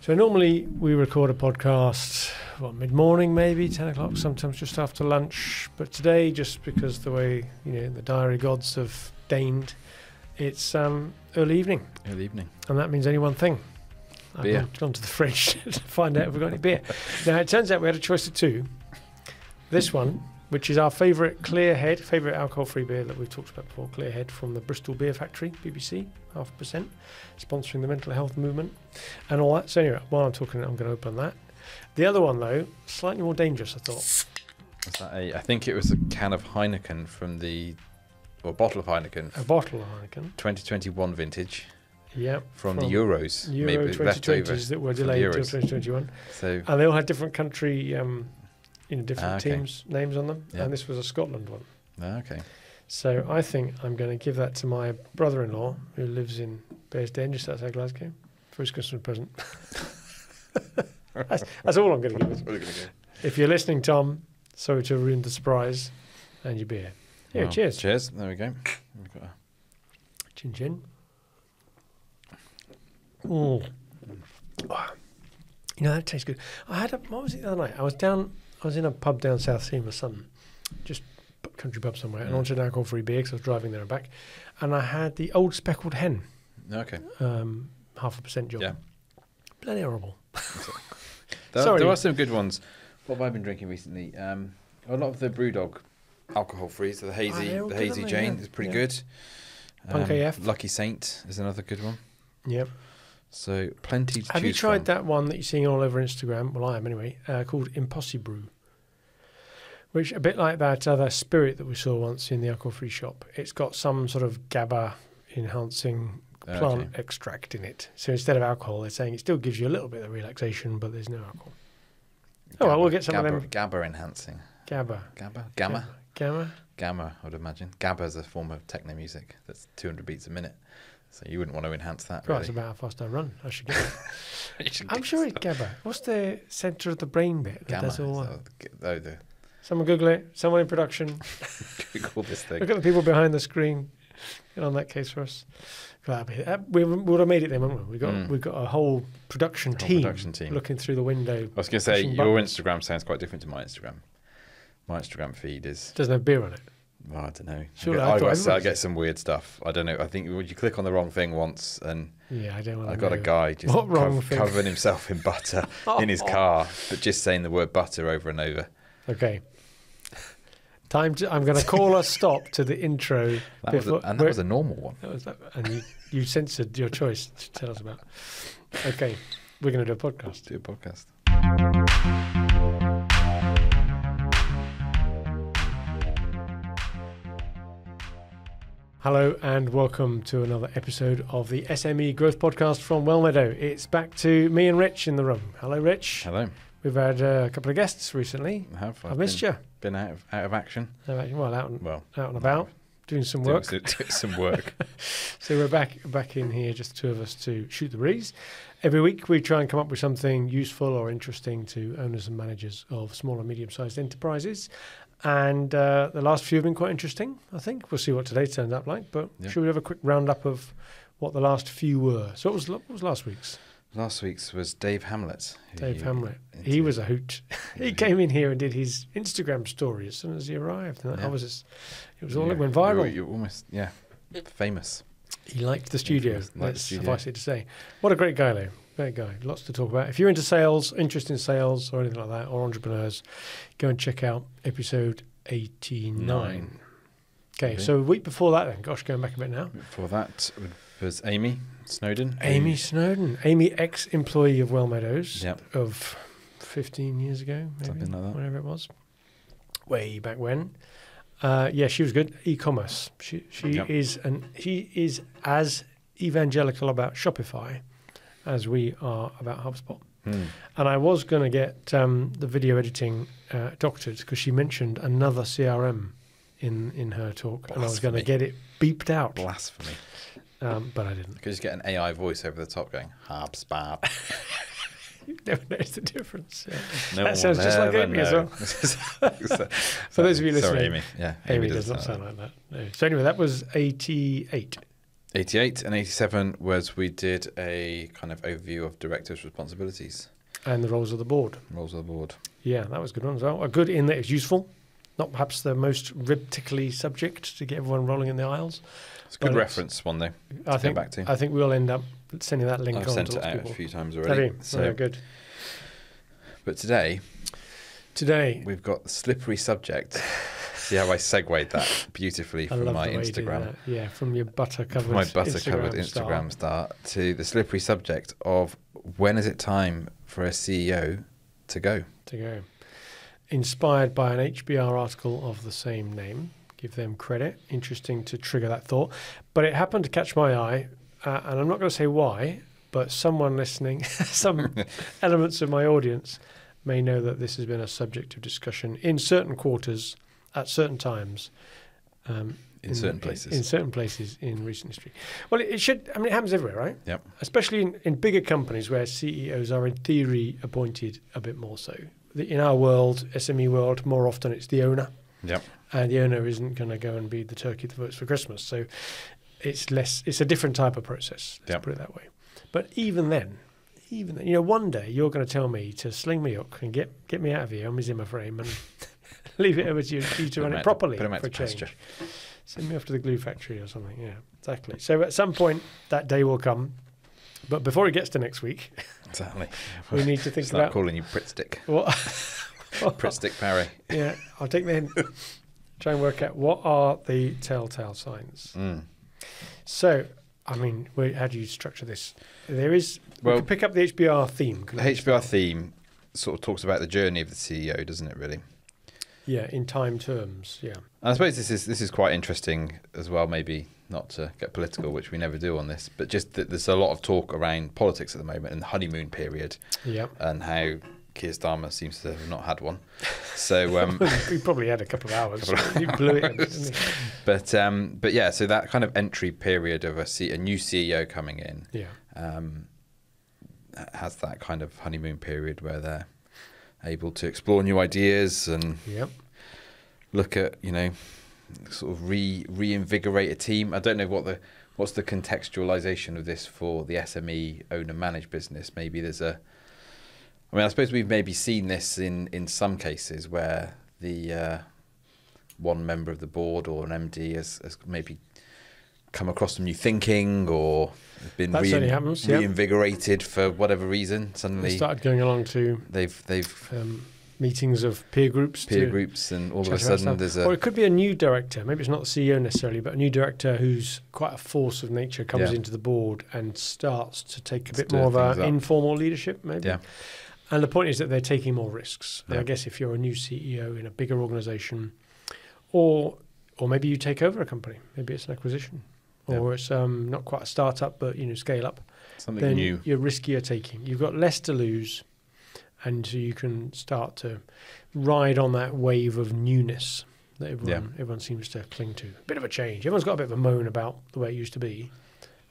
So normally we record a podcast, mid-morning maybe, 10 o'clock, sometimes just after lunch. But today, just because the way, the diary gods have deigned, it's early evening. Early evening. And that means only one thing. Beer. I've gone to the fridge to find out if we've got any beer. Now, it turns out we had a choice of two. This one, which is our favourite Clearhead, favourite alcohol-free beer that we've talked about before, Clearhead from the Bristol Beer Factory, BBC, 0.5%, sponsoring the mental health movement and all that. So anyway, while I'm talking, I'm going to open that. The other one, though, slightly more dangerous, I thought. Was that I think it was a can of Heineken or bottle of Heineken. A bottle of Heineken. 2021 vintage. Yeah. From the Euros. Euro maybe 2020s that were delayed until 2021. So, and they all had different country... different teams' names on them, yep. And this was a Scotland one. Okay. So I think I'm going to give that to my brother-in-law, who lives in Bearsden, just outside Glasgow, for his Christmas present. that's all I'm going to give it. If you're listening, Tom, sorry to ruin the surprise and your beer. Yeah, well, cheers. Cheers. There we go. We've got Chin chin. Oh, that tastes good. What was it the other night? I was in a pub down South Sea with my son, just country pub somewhere, and I wanted an alcohol-free beer because I was driving there and back, and I had the Old Speckled Hen. Okay. 0.5% job. Yeah. Bloody horrible. There are some good ones. What have I been drinking recently? A lot of the Brewdog alcohol-free, so the Hazy Jane is pretty good. Punk AF. Lucky Saint is another good one. Yep. So plenty to choose from. Have you tried that one that you're seeing all over Instagram? Well, I am anyway. Called Impossibrew, which a bit like that other spirit that we saw once in the alcohol-free shop. It's got some sort of GABA enhancing plant extract in it. So instead of alcohol, they're saying it still gives you a little bit of relaxation, but there's no alcohol. Well, we'll get some of them. GABA enhancing. Gamma, I would imagine. GABA is a form of techno music that's 200 beats a minute. So you wouldn't want to enhance that, really. That's about how fast I run. I should get it. I'm sure it's GABA. What's the centre of the brain bit? Gamma. Someone Google it. Someone in production. Google this thing. Look at the people behind the screen. Get on that case for us. We would have made it then, wouldn't we? We've got a whole production team looking through the window. I was going to say, your Instagram sounds quite different to my Instagram. My Instagram feed doesn't have beer on it. Well, I don't know. Sure, I get some weird stuff. I don't know. I think you click on the wrong thing once, and I don't want to. I got a guy just covering himself in butter in his car, but just saying the word butter over and over. Okay. I'm going to call a stop to the intro. That was a normal one. And you censored your choice to tell us about. Okay, we're going to do a podcast. Do a podcast. Hello and welcome to another episode of the SME Growth Podcast from Wellmeadow. It's back to me and Rich in the room. Hello, Rich. Hello. We've had a couple of guests recently. I've missed you. Been out of action. Out and about, doing some work. Doing some work. So we're back in here, just the two of us to shoot the breeze. Every week we try and come up with something useful or interesting to owners and managers of small and medium-sized enterprises. And the last few have been quite interesting, I think. We'll see what today turns up like. But should we have a quick roundup of what the last few were? So what was last week's? Last week's was Dave Hamlet. He was a hoot. He came in here and did his Instagram story as soon as he arrived. And it went viral. You almost, famous. He liked the studio. Let's suffice it to say. What a great guy, though. Great guy. Lots to talk about. If you're into sales, interested in sales or anything like that, or entrepreneurs, go and check out episode 89. Okay, so a week before that then, going back a bit now. Before that was Amy Snowden. Amy, ex-employee of Wellmeadows of 15 years ago, maybe, something like that. Whatever it was. Way back when. She was good. E-commerce. She is as evangelical about Shopify as we are about HubSpot. And I was going to get the video editing doctored because she mentioned another CRM in her talk. Blasphemy. And I was going to get it beeped out. Blasphemy. But I didn't. You could just get an AI voice over the top going, HubSpot. You never noticed the difference. Yeah. That sounds just like Amy as well. For those of you listening. Sorry, Amy. Yeah, Amy does not sound like that. No. So anyway, that was 88. 88 and 87 was we did a kind of overview of directors' responsibilities. And the roles of the board. Roles of the board. Yeah, that was a good one as well. Good in that it's useful. Not perhaps the most rib-tickly subject to get everyone rolling in the aisles. It's a good reference one, though, to go back to. I think we'll end up sending that link on to I've sent it out people. A few times already. So good. But today we've got the slippery subject. See how I segued that beautifully from my Instagram. Yeah, from your butter-covered Instagram start to the slippery subject of when is it time for a CEO to go? Inspired by an HBR article of the same name. Give them credit. Interesting to trigger that thought. But it happened to catch my eye, and I'm not going to say why, but someone listening, some elements of my audience may know that this has been a subject of discussion in certain quarters at certain times. In certain places. In certain places in recent history. Well, it should, I mean, it happens everywhere, right? Yep. Especially in bigger companies where CEOs are in theory appointed a bit more so. In our world, SME world, more often it's the owner. Yep. And the owner isn't going to go and be the turkey that votes for Christmas. So it's a different type of process, let's put it that way. But even then, one day you're going to tell me to sling me hook and get me out of here on my Zimmer frame and leave it over to you to run it properly for a change. Send me off to the glue factory or something. Yeah, exactly. So at some point that day will come. But before it gets to next week, exactly, we need to think Start about calling you Pritstick. What? Pritstick Parry. Yeah, I'll take the hint. Try and work out what are the telltale signs. So, I mean, how do you structure this? We could pick up the HBR theme. The HBR theme sort of talks about the journey of the CEO, doesn't it? Really. Yeah, in time terms. Yeah. And I suppose this is quite interesting as well. Maybe not to get political, which we never do on this, but just that there's a lot of talk around politics at the moment and the honeymoon period. Yeah. And how Keir Starmer seems to have not had one. So he probably had a couple of hours. He blew it, didn't he? But yeah, so that kind of entry period of a new CEO coming in, has that kind of honeymoon period where they're able to explore new ideas and look at, sort of reinvigorate a team. I don't know what's the contextualization of this for the SME owner managed business. Maybe I suppose we've maybe seen this in some cases where the one member of the board or an MD has maybe come across some new thinking or been reinvigorated for whatever reason. Suddenly they started going along to they've meetings of peer groups, and all of a sudden there's or it could be a new director. Maybe it's not the CEO necessarily, but a new director who's quite a force of nature comes into the board and starts to take a bit more of an informal leadership, maybe. Yeah. And the point is that they're taking more risks. And I guess if you're a new CEO in a bigger organisation, or maybe you take over a company, maybe it's an acquisition, or it's not quite a startup, but scale up. Something then new. You're riskier taking. You've got less to lose, and so you can start to ride on that wave of newness that everyone seems to cling to. A bit of a change. Everyone's got a bit of a moan about the way it used to be.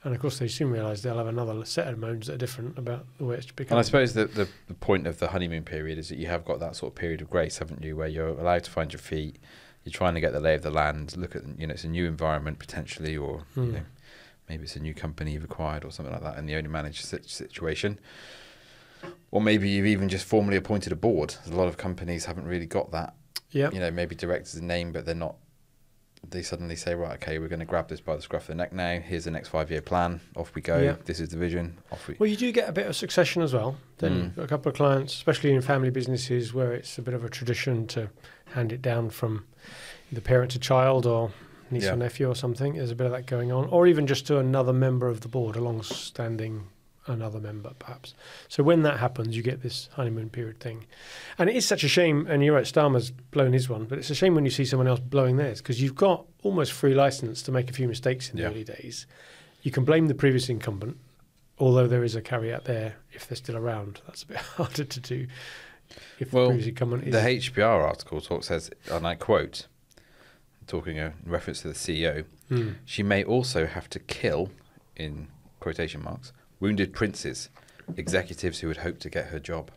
And of course, they soon realise they'll have another set of moans that are different about the way it's become. And I suppose that the point of the honeymoon period is that you have got that sort of period of grace, haven't you, where you're allowed to find your feet. You're trying to get the lay of the land. Look at, it's a new environment potentially, or maybe it's a new company you've acquired or something like that in the owner managed situation. Or maybe you've even just formally appointed a board. A lot of companies haven't really got that. Yeah. Maybe directors in name, but they're not. They suddenly say, right, okay, we're going to grab this by the scruff of the neck now. Here's the next 5-year plan. Off we go. Yeah. This is the vision. Well, you do get a bit of succession as well. Then you've got a couple of clients, especially in family businesses, where it's a bit of a tradition to hand it down from the parent to child or niece or nephew or something. There's a bit of that going on. Or even just to another member of the board, a long-standing another member, perhaps. So when that happens, you get this honeymoon period thing. And it is such a shame, and you're right, Starmer's blown his one, but it's a shame when you see someone else blowing theirs, because you've got almost free license to make a few mistakes in the early days. You can blame the previous incumbent, although there is a caveat there if they're still around. That's a bit harder to do if the previous incumbent is... The HBR article says, and I quote, talking in reference to the CEO, she may also have to kill, in quotation marks, wounded princes, executives who had hoped to get her job.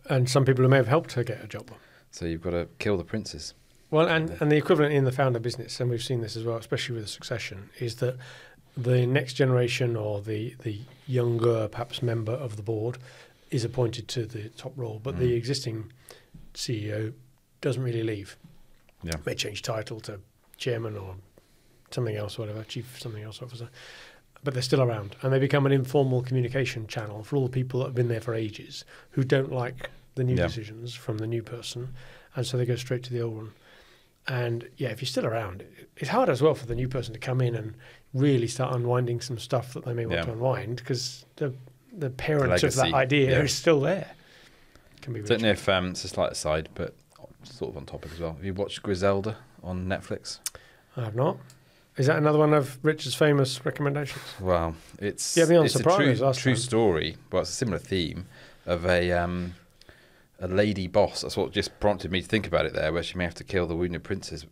And some people who may have helped her get a job. So you've got to kill the princes. Well, and the equivalent in the founder business, and we've seen this as well, especially with the succession, is that the next generation or the younger, perhaps, member of the board is appointed to the top role, but the existing CEO doesn't really leave. Yeah. May change title to chairman or something else, whatever, chief something else officer. But they're still around, and they become an informal communication channel for all the people that have been there for ages who don't like the new decisions from the new person, and so they go straight to the old one. And yeah, if you're still around, it's hard as well for the new person to come in and really start unwinding some stuff that they may want to unwind, because the parent of that idea is still there. Can be. Don't know if it's a slight aside, but sort of on topic as well. Have you watched Griselda on Netflix? I have not. Is that another one of Richard's famous recommendations? Well, it's a true story, but it's a similar theme of a lady boss. That's what just prompted me to think about it there, where she may have to kill the wounded princess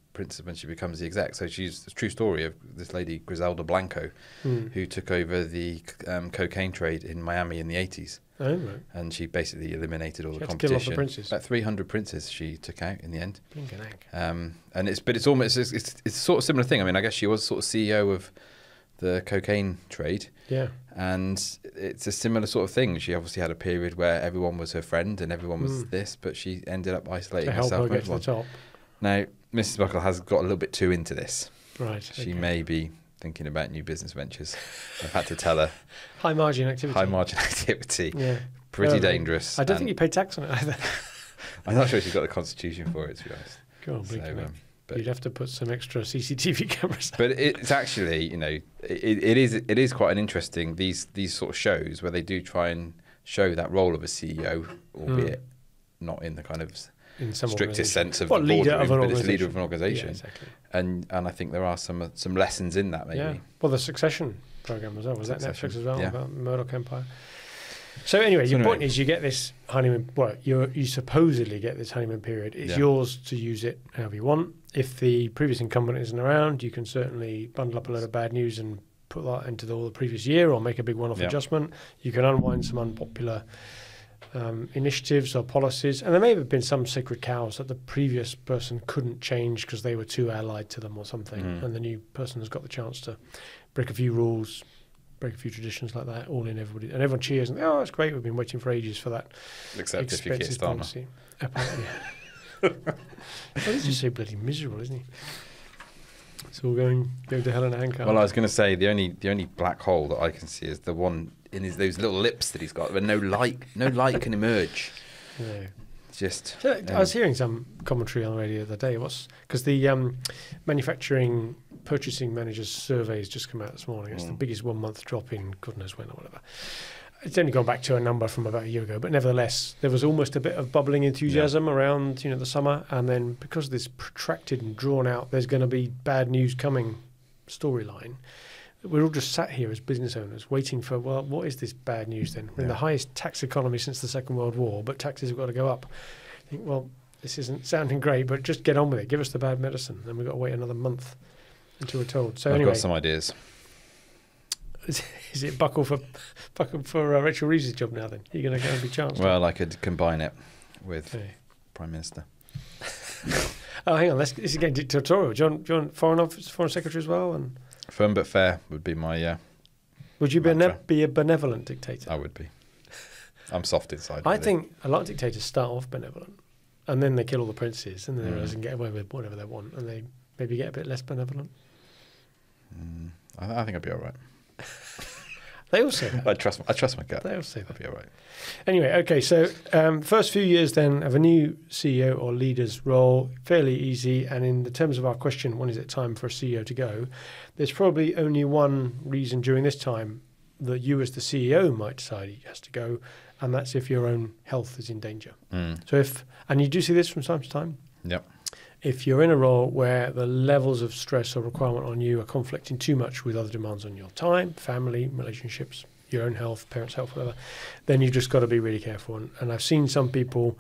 when she becomes the exec. So it's a true story of this lady, Griselda Blanco, who took over the cocaine trade in Miami in the 80s. Oh, right. And she basically eliminated all the competition. She had to kill off the princes. About 300 princes she took out in the end. Blinking egg. And it's almost sort of similar thing. I mean, I guess she was sort of CEO of the cocaine trade. Yeah. And it's a similar sort of thing. She obviously had a period where everyone was her friend and everyone was this, but she ended up isolating herself. To help her get to the top. Now, Mrs. Buckle has got a little bit too into this. Right. She may be thinking about new business ventures. I've had to tell her. High margin activity. Yeah. Pretty dangerous. I don't think you pay tax on it either. I'm not sure she's got the constitution for it, to be honest. Go on, but you'd have to put some extra CCTV cameras. But it's actually, it is quite an interesting, these sort of shows where they do try and show that role of a CEO, albeit not in the kind of strictest sense of the boardroom, but it's leader of an organisation. Yeah, exactly. And I think there are some lessons in that, maybe. Yeah. Well, the Succession programme as well. Was that Netflix as well, about Murdoch Empire? So anyway, your point is you get this honeymoon. Well, you supposedly get this honeymoon period. It's yours to use it however you want. If the previous incumbent isn't around, you can certainly bundle up a load of bad news and put that into the previous year, or make a big one-off adjustment. You can unwind some unpopular initiatives or policies, and there may have been some sacred cows that the previous person couldn't change because they were too allied to them or something, and the new person has got the chance to break a few rules, break a few traditions like that, all in everybody, and everyone cheers and that's great. We've been waiting for ages for that. Except if you kiss policy. He's just so bloody miserable, isn't he? It's all going to hell in a handcart. Well, I was going to say the only black hole that I can see is the one in those little lips that he's got, where no light can emerge. No. Just. I was hearing some commentary on the radio the other day. Because the manufacturing purchasing managers survey has just come out this morning. It's the biggest 1 month drop in God knows when or whatever. It's only gone back to a number from about a year ago, but nevertheless, there was almost a bit of bubbling enthusiasm around the summer, and then because of this protracted and drawn out, there's going to be bad news coming storyline. We're all just sat here as business owners waiting for, well, what is this bad news then? We're in the highest tax economy since the Second World War, but taxes have got to go up. I think, well, this isn't sounding great, but just get on with it. Give us the bad medicine. Then we've got to wait another month until we're told. So I've got some ideas. Is it buckle for Rachel Reeves' job now then? You're going to get every chance. Well, I could combine it with Prime Minister. Oh, hang on. This is getting dictatorial. Do you want Foreign Secretary as well? And firm but fair would be my would you be a benevolent dictator? I would be. I'm soft inside. I think a lot of dictators start off benevolent, and then they kill all the princes, and then they realise they can get away with whatever they want, and they maybe get a bit less benevolent. I think I'd be all right. They all say that. I trust my gut. They all say that. I'll be all right. Anyway, okay, so first few years then of a new CEO or leader's role, fairly easy. And in the terms of our question, when is it time for a CEO to go? There's probably only one reason during this time that you as the CEO might decide he has to go, and that's if your own health is in danger. So and you do see this from time to time. Yep. If you're in a role where the levels of stress or requirement on you are conflicting too much with other demands on your time, family, relationships, your own health, parents' health, whatever, then you've just got to be really careful. And I've seen some people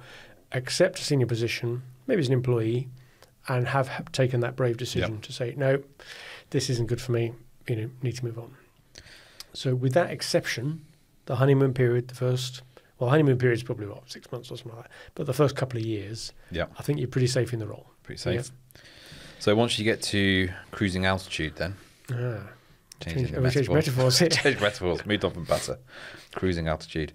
accept a senior position, maybe as an employee, and have taken that brave decision to say, no, this isn't good for me, need to move on. So with that exception, the honeymoon period, honeymoon period is probably 6 months or something like that. But the first couple of years, I think you're pretty safe in the role. Pretty safe. So once you get to cruising altitude then? Changing the we changed metaphors. Changed metaphors. Moved on from butter. Cruising altitude.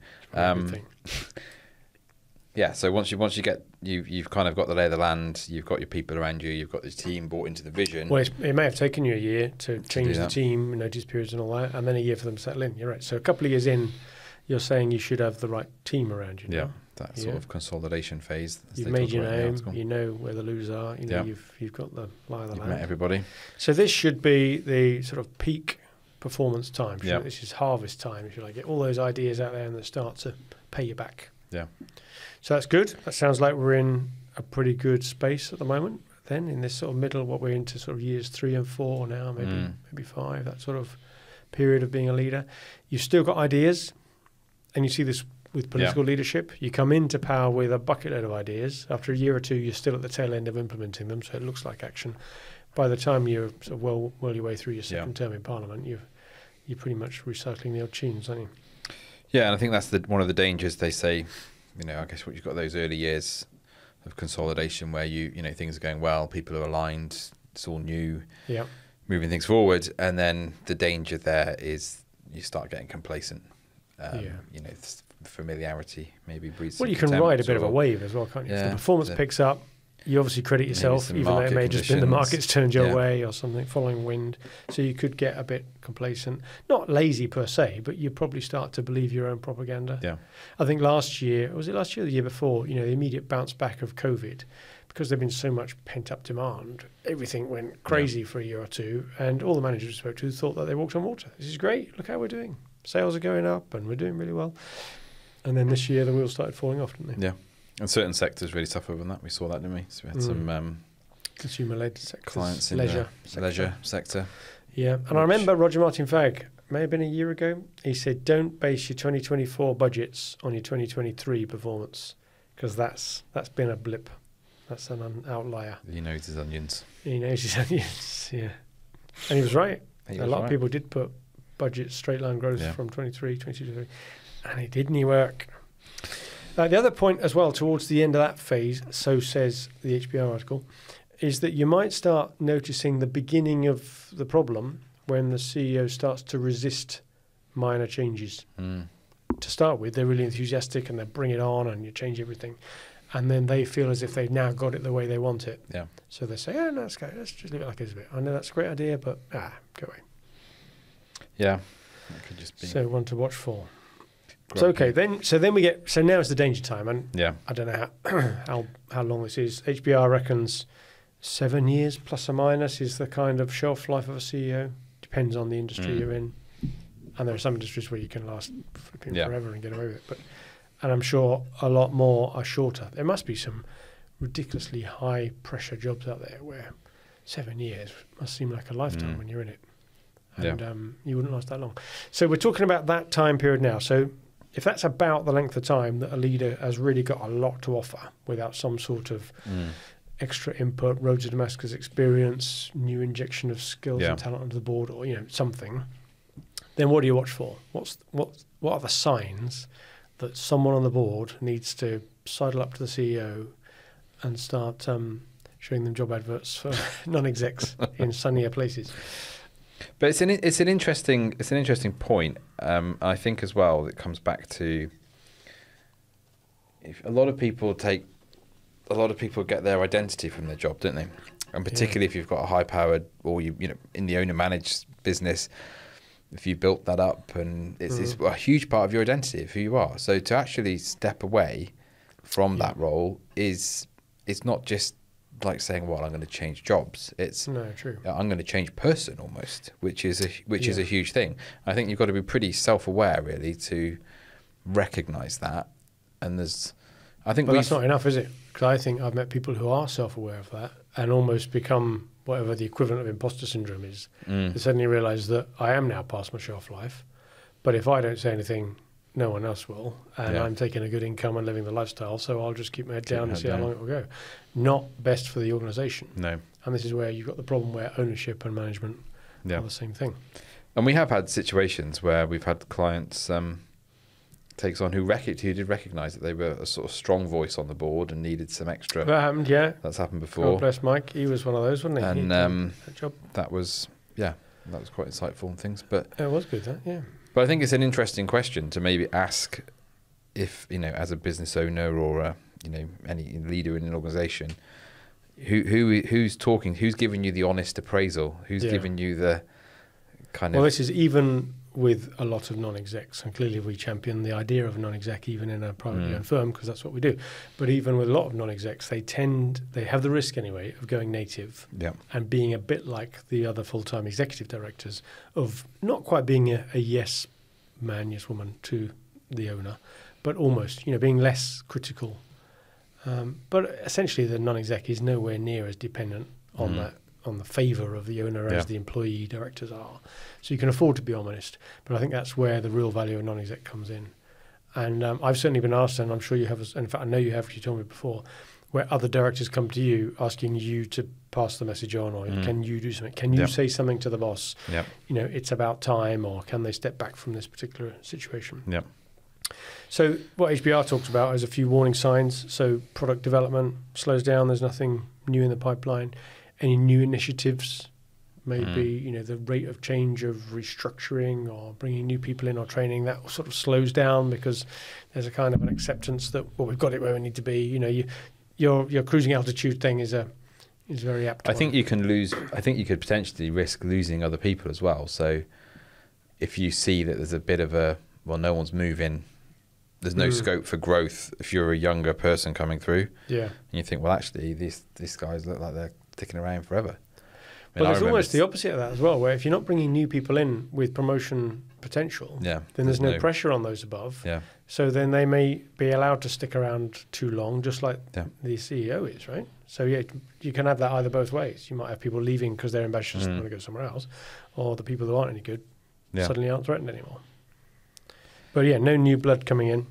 Yeah. So once you get you've kind of got the lay of the land. You've got your people around you. You've got this team bought into the vision. Well, it may have taken you a year to change the team, notice periods and all that, and then a year for them to settle in. You're right. So a couple of years in, you're saying you should have the right team around you now. Yeah, that sort of consolidation phase. You've made your name. You know where the losers are. You know you've got the lie of the land. Met everybody. So this should be the sort of peak performance time. This is harvest time. If you like, get all those ideas out there and they start to pay you back. Yeah. So that's good. That sounds like we're in a pretty good space at the moment. Then in this sort of middle, what we're into sort of years 3 and 4 now, maybe 5. That sort of period of being a leader. You've still got ideas, and you see this with political leadership. You come into power with a bucket load of ideas. After a year or two, you're still at the tail end of implementing them, so it looks like action. By the time you're sort of well your way through your second term in Parliament, you're pretty much recycling the old tunes, aren't you? Yeah, and I think that's one of the dangers. They say, I guess what you've got those early years of consolidation where things are going well, people are aligned, it's all new, moving things forward, and then the danger there is you start getting complacent. Familiarity maybe breeds. Well, you can ride a bit of a wave as well, can't you? If the performance picks up, you obviously credit yourself, even though it may have just been the market's turned your way or something, following wind. So you could get a bit complacent. Not lazy per se, but you probably start to believe your own propaganda. Yeah. I think last year, or the year before, the immediate bounce back of COVID, because there'd been so much pent-up demand, everything went crazy for a year or two, and all the managers we spoke to thought that they walked on water. This is great. Look how we're doing. Sales are going up, and we're doing really well. And then this year, the wheels started falling off, didn't they? Yeah. And certain sectors really suffer from that. We saw that, didn't we? So we had some consumer-led sectors, clients in leisure sector. Yeah, and I remember Roger Martin Fagg, may have been a year ago, he said, don't base your 2024 budgets on your 2023 performance, because that's been a blip. That's an outlier. He knows his onions. He knows his onions, yeah. And he was right. A lot of people did put budget straight line growth from 23, 22, and it didn't work. The other point as well, towards the end of that phase, so says the HBR article, is that you might start noticing the beginning of the problem when the CEO starts to resist minor changes. To start with, they're really enthusiastic and they bring it on and you change everything. And then they feel as if they've now got it the way they want it. Yeah. So they say, no, let's go. Let's just leave it like it is a bit. I know that's a great idea, but go away. Yeah. That could just be. So one to watch for. So okay, then we get. So now it's the danger time, and I don't know how long this is. HBR reckons 7 years plus or minus is the kind of shelf life of a CEO. Depends on the industry you're in, and there are some industries where you can last forever and get away with it. And I'm sure a lot more are shorter. There must be some ridiculously high pressure jobs out there where 7 years must seem like a lifetime when you're in it, and you wouldn't last that long. So we're talking about that time period now. So if that's about the length of time that a leader has really got a lot to offer without some sort of extra input, road to Damascus experience, new injection of skills and talent onto the board, or something, then what do you watch for? What are the signs that someone on the board needs to sidle up to the CEO and start showing them job adverts for non-execs in sunnier places? But it's an interesting point. I think as well it comes back to if a lot of people get their identity from their job, don't they? And particularly if you've got a high-powered or you in the owner-managed business, if you built that up, and it's a huge part of your identity of who you are. So to actually step away from that role it's not just like saying, well, I'm going to change jobs. It's true. I'm going to change person almost, which is a huge thing. I think you've got to be pretty self-aware really to recognise that. And that's not enough, is it? Because I think I've met people who are self-aware of that and almost become whatever the equivalent of imposter syndrome is. They suddenly realise that I am now past my shelf life, but if I don't say anything, no one else will, and I'm taking a good income and living the lifestyle, so I'll just keep my head down and see how long it will go. Not best for the organisation. No. And this is where you've got the problem where ownership and management are the same thing. And we have had situations where we've had clients takes on who did recognise that they were a sort of strong voice on the board and needed some extra. That happened, yeah. That's happened before. God bless Mike. He was one of those, wasn't he? And that job. That was, That was quite insightful and things. But it was good, yeah. But I think it's an interesting question to maybe ask if, as a business owner or, any leader in an organisation, who's talking, who's giving you the honest appraisal, who's giving you the kind of... Well, this is even with a lot of non-execs, and clearly we champion the idea of non-exec even in a privately owned firm, because that's what we do. But even with a lot of non-execs, they have the risk anyway of going native and being a bit like the other full-time executive directors, of not quite being a yes man, yes woman to the owner, but almost, being less critical. But essentially the non-exec is nowhere near as dependent on that, on the favour of the owner as the employee directors are. So you can afford to be honest, but I think that's where the real value of non-exec comes in. And I've certainly been asked, and I'm sure you have, in fact I know you have, because you told me before, where other directors come to you asking you to pass the message on, or can you do something? Can you say something to the boss? It's about time, or can they step back from this particular situation? So what HBR talks about is a few warning signs. So product development slows down, there's nothing new in the pipeline. Any new initiatives, maybe, the rate of change of restructuring or bringing new people in or training, that sort of slows down because there's a kind of an acceptance that, well, we've got it where we need to be. Your cruising altitude thing is very apt. I think you could potentially risk losing other people as well. So if you see that there's a bit of no one's moving, there's no scope for growth if you're a younger person coming through. And you think, well, actually, these guys look like they're sticking around forever. But there's almost the opposite of that as well, where if you're not bringing new people in with promotion potential, then there's no pressure on those above. So then they may be allowed to stick around too long, just like the CEO is, right? So you can have that either both ways. You might have people leaving because they're ambitious and want to go somewhere else, or the people who aren't any good suddenly aren't threatened anymore. But no new blood coming in.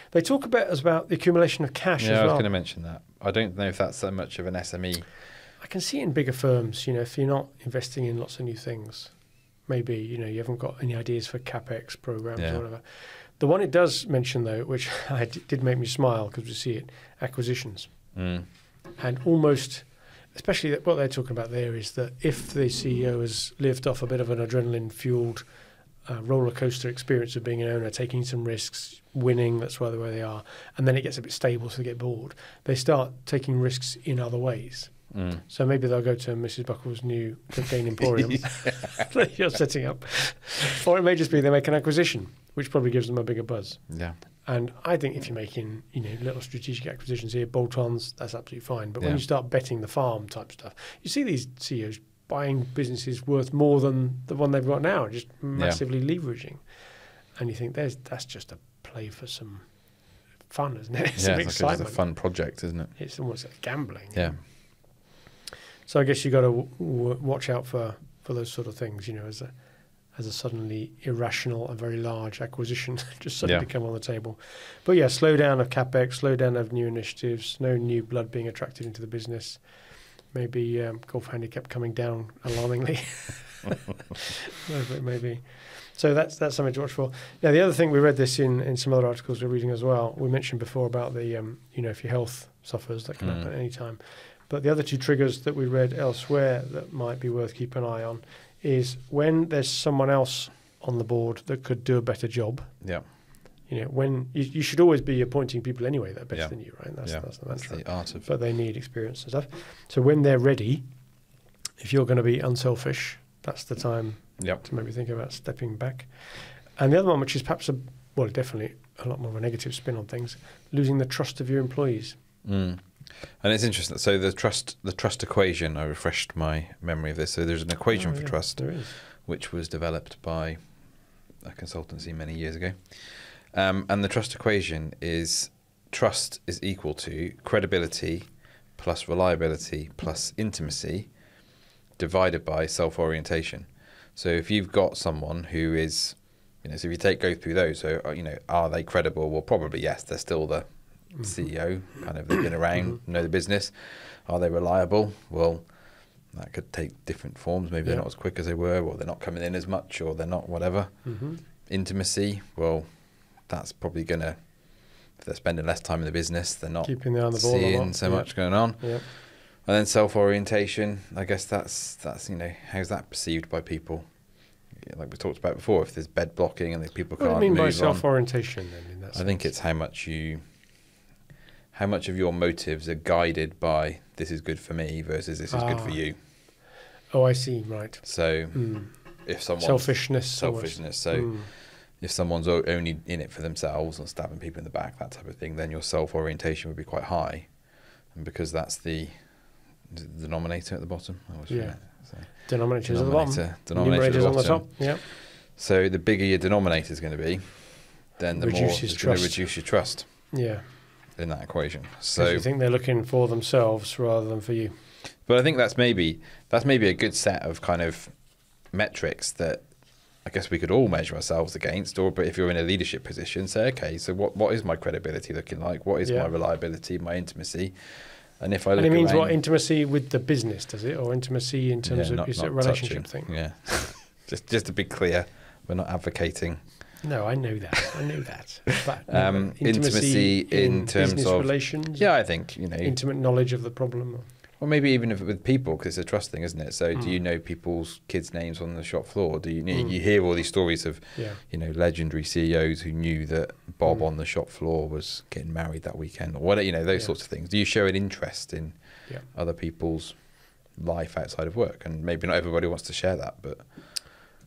They talk about the accumulation of cash as well. I was going to mention that. I don't know if that's so much of an SME. I can see it in bigger firms, if you're not investing in lots of new things, maybe, you haven't got any ideas for CapEx programs or whatever. The one it does mention, though, which did make me smile because we see it, acquisitions. And almost, especially what they're talking about there is that if the CEO has lived off a bit of an adrenaline-fueled roller coaster experience of being an owner, taking some risks, winning, that's why they're where they are, and then it gets a bit stable, so they get bored, they start taking risks in other ways. So maybe they'll go to Mrs. Buckle's new cocaine emporium that you're setting up. Or it may just be they make an acquisition, which probably gives them a bigger buzz. And I think if you're making, little strategic acquisitions here, bolt-ons, that's absolutely fine. But when you start betting the farm type stuff, you see these CEOs buying businesses worth more than the one they've got now, just massively leveraging. And you think that's just a play for some fun, isn't it? It's some excitement. It's a fun project, isn't it? It's almost like gambling. So I guess you got to watch out for those sort of things, as a suddenly irrational and very large acquisition just suddenly come on the table. But slowdown of CapEx, slowdown of new initiatives, no new blood being attracted into the business. Maybe golf handicap coming down alarmingly. Maybe. So that's something to watch for. Now, the other thing, we read this in some other articles we're reading as well. We mentioned before about the, if your health suffers, that can happen at any time. But the other two triggers that we read elsewhere that might be worth keeping an eye on is when there's someone else on the board that could do a better job. When you should always be appointing people anyway that are better than you, right? That's the mantra. The art of. But they need experience and stuff. So when they're ready, if you're going to be unselfish, that's the time to maybe think about stepping back. And the other one, which is perhaps definitely a lot more of a negative spin on things, losing the trust of your employees. And it's interesting. So the trust equation, I refreshed my memory of this. So there's an equation for trust, which was developed by a consultancy many years ago. And the trust equation is trust is equal to credibility plus reliability plus intimacy divided by self-orientation. So if you've got someone who is, so if you go through those, so, are they credible? Well, probably yes. They're still the CEO, kind of, they've been around, know the business. Are they reliable? Well, that could take different forms. Maybe they're not as quick as they were, or they're not coming in as much, or they're not whatever. Intimacy, well, that's probably going to, if they're spending less time in the business, they're not keeping their eye on the ball seeing so much going on. And then self-orientation, I guess that's how's that perceived by people? Like we talked about before, if there's bed blocking and people can't move on. What do you mean by self-orientation then in that sense? I think it's how much of your motives are guided by this is good for me versus this is good for you. Oh, I see, right. So if someone's... Selfishness. So if someone's only in it for themselves and stabbing people in the back, that type of thing, then your self-orientation would be quite high. And because that's the denominator at the bottom. Denominator's at the bottom. Denominator's on the top. Yeah. So the bigger your denominator is going to be, then the more it's going to reduce your trust. Yeah. In that equation. So you think they're looking for themselves rather than for you. But I think that's maybe a good set of kind of metrics that I guess we could all measure ourselves against. But if you're in a leadership position, say, okay, so what is my credibility looking like? What is my reliability, my intimacy? And if I look and it means what, intimacy with the business, does it, or intimacy in terms of is it a relationship thing? Yeah, just to be clear, we're not advocating. No, I know that. But intimacy in terms business of relations. Yeah, I think intimate knowledge of the problem. Or maybe even with people, because it's a trust thing, isn't it? So do you know people's kids' names on the shop floor? Do you you hear all these stories of legendary CEOs who knew that Bob on the shop floor was getting married that weekend, or whatever, those sorts of things. Do you show an interest in other people's life outside of work? And maybe not everybody wants to share that, but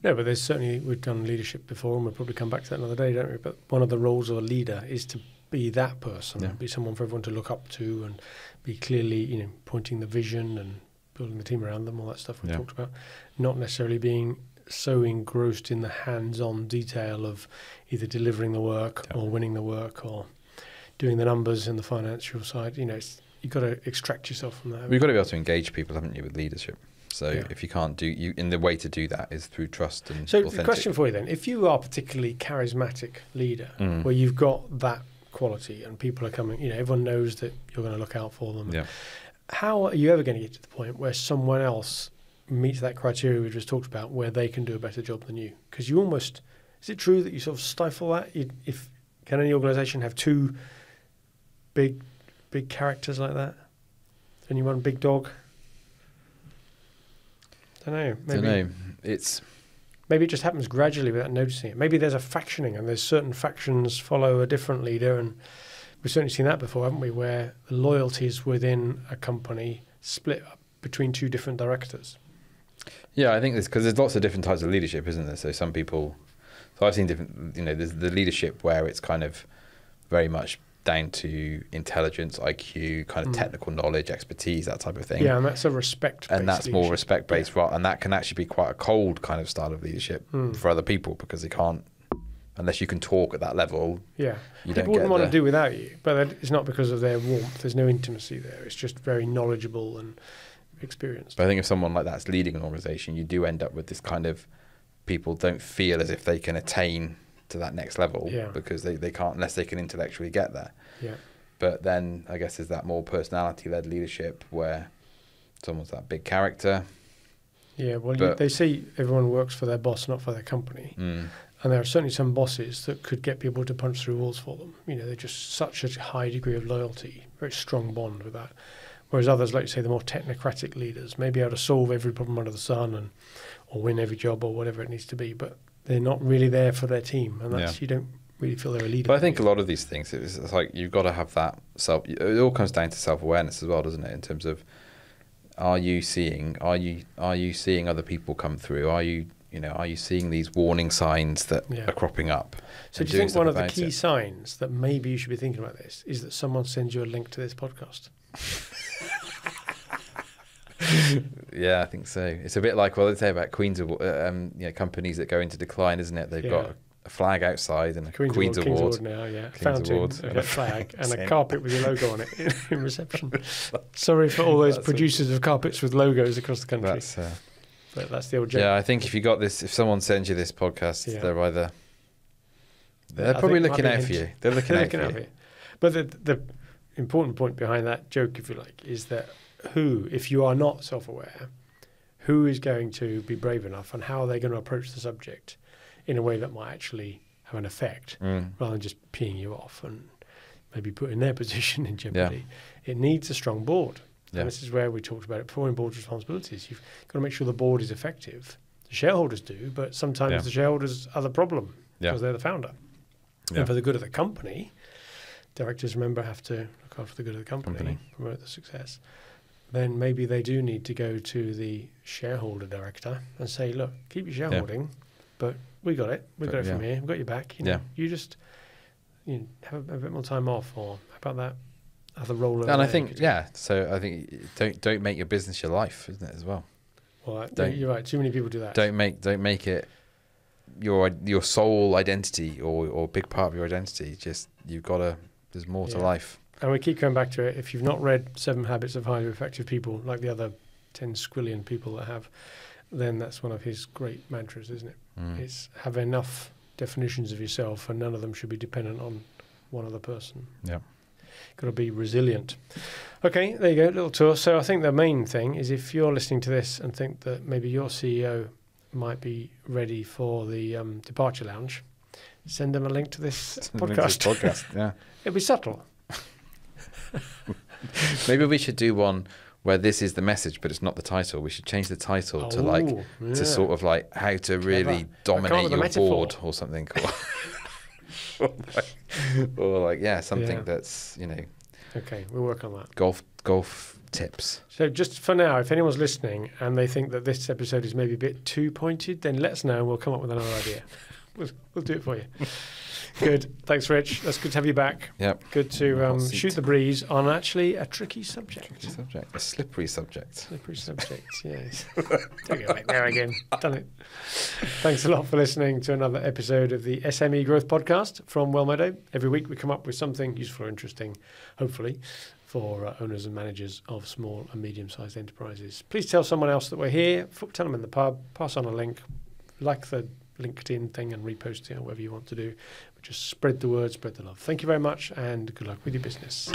no, but there's certainly, we've done leadership before, and we'll probably come back to that another day, don't we? But one of the roles of a leader is to be that person, be someone for everyone to look up to, and be clearly, pointing the vision and building the team around them, all that stuff we talked about. Not necessarily being so engrossed in the hands-on detail of either delivering the work or winning the work or doing the numbers in the financial side. You've got to extract yourself from that. You've got to be able to engage people, haven't you, with leadership? So if you can't in the way to do that is through trust and So the question for you then, if you are a particularly charismatic leader, where you've got that quality and people are coming, everyone knows that you're going to look out for them. Yeah. How are you ever going to get to the point where someone else meets that criteria we just talked about, where they can do a better job than you? Because you almost, is it true that you sort of stifle that? Can any organisation have two big characters like that? Only one big dog? Don't know. Maybe it just happens gradually without noticing it. Maybe there's a factioning and there's certain factions follow a different leader, and we've certainly seen that before, haven't we, where the loyalties within a company split up between two different directors. Yeah, I think because there's lots of different types of leadership, isn't there? So I've seen different, there's the leadership where it's kind of very much down to intelligence, IQ, kind of technical knowledge, expertise, that type of thing. Yeah, and that's a respect-based and that's more respect-based, and that can actually be quite a cold kind of style of leadership for other people, because they can't, unless you can talk at that level. Yeah, people wouldn't want to do without you, but it's not because of their warmth. There's no intimacy there. It's just very knowledgeable and experienced. But I think if someone like that's leading an organisation, you do end up with this kind of people don't feel as if they can attain to that next level because they can't unless they can intellectually get there. Yeah. But then I guess there's that more personality-led leadership where someone's that big character. Yeah, well, they say everyone works for their boss, not for their company. And there are certainly some bosses that could get people to punch through walls for them. They're just such a high degree of loyalty, very strong bond with that. Whereas others, like you say, the more technocratic leaders may be able to solve every problem under the sun or win every job or whatever it needs to be, but they're not really there for their team, and that's you don't really feel they're a leader. But I think a lot of these things, it's like you've got to have that it all comes down to self-awareness as well, doesn't it? In terms of, are you seeing other people come through? Are you seeing these warning signs that are cropping up? So do you think one of the key signs that maybe you should be thinking about this is that someone sends you a link to this podcast? Yeah, I think so. It's a bit like what they say about Queen's Award, companies that go into decline, isn't it? They've got a flag outside and a Queen's Award now, Queen's Award and a flag and a carpet with your logo on it in reception. Sorry for all those producers of carpets with logos across the country. But that's the old joke. Yeah, I think if someone sends you this podcast, they're probably looking out for you. They're looking out for you. But the important point behind that joke, if you like, is that if you are not self-aware, who is going to be brave enough, and how are they going to approach the subject in a way that might actually have an effect, rather than just peeing you off and maybe putting their position in jeopardy? It needs a strong board. And this is where we talked about it before in board responsibilities. You've got to make sure the board is effective. The shareholders do, but sometimes the shareholders are the problem because they're the founder. And for the good of the company, directors, remember, have to look after the good of the company. Promote the success. Then maybe they do need to go to the shareholder director and say, look, keep your shareholding, but we got it. We got it from here. We've got your back. You just have a bit more time off, or how about that other role? And I think, so I think don't make your business your life, isn't it, as well? Well, you're right. Too many people do that. Don't make it your sole identity or big part of your identity. Just there's more to life. And we keep going back to it. If you've not read 7 Habits of Highly Effective People, like the other 10 squillion people that have, then that's one of his great mantras, isn't it? It's have enough definitions of yourself, and none of them should be dependent on one other person. Yeah. Got to be resilient. Okay, there you go, little tour. So I think the main thing is, if you're listening to this and think that maybe your CEO might be ready for the departure lounge, send them a link to this podcast. Yeah. It'll be subtle. Maybe we should do one where this is the message, but it's not the title. We should change the title to sort of like how to really dominate your board or something. or something that's, Okay, we'll work on that. Golf tips. So just for now, if anyone's listening and they think that this episode is maybe a bit too pointed, then let us know and we'll come up with another idea. We'll do it for you. Good. Thanks, Rich. That's good to have you back. Yep. Good to shoot the breeze on actually a tricky subject. A slippery subject. Slippery subject, yes. Don't go back there again. Done it. Thanks a lot for listening to another episode of the SME Growth Podcast from Wellmeadow. Every week we come up with something useful or interesting, hopefully, for owners and managers of small and medium-sized enterprises. Please tell someone else that we're here. Tell them in the pub. Pass on a link. Like the LinkedIn thing and repost it, or whatever you want to do. But just spread the word, spread the love. Thank you very much, and good luck with your business.